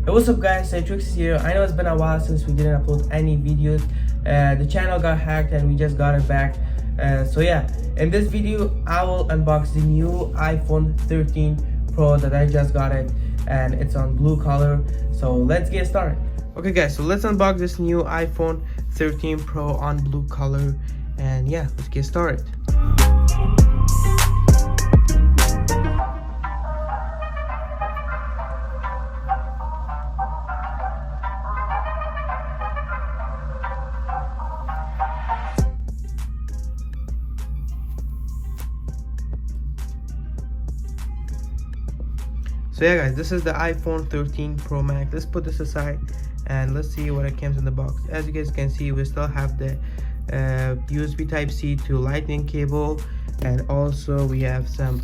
Hey, what's up guys, Trix here. I know it's been a while since we didn't upload any videos. The channel got hacked and we just got it back. So yeah, in this video I will unbox the new iPhone 13 Pro that I just got it, and it's on blue color. So let's get started. Okay guys, so let's unbox this new iPhone 13 Pro on blue color, and yeah, let's get started. So yeah guys, this is the iPhone 13 Pro Max. Let's put this aside and let's see what it comes in the box. As you guys can see, we still have the USB Type-C to Lightning cable, and also we have some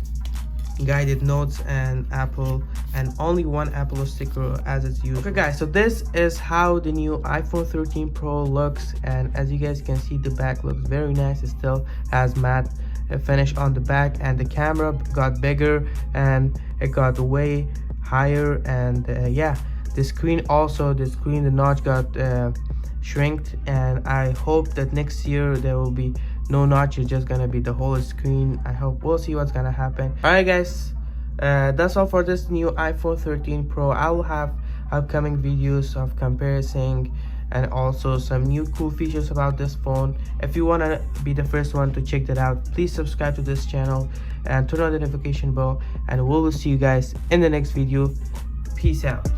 guided notes and Apple, and only one Apple sticker as it's used. Okay guys, so this is how the new iPhone 13 Pro looks, and as you guys can see, the back looks very nice. It still has matte finish on the back, and the camera got bigger and it got way higher, and yeah, the screen also, the notch got shrinked, and I hope that next year there will be no notch. It's just gonna be the whole screen. I hope. We'll see what's gonna happen. All right guys, that's all for this new iPhone 13 Pro. I will have upcoming videos of comparison and also some new cool features about this phone. If you want to be the first one to check that out, please subscribe to this channel and turn on the notification bell, and we will see you guys in the next video. Peace out.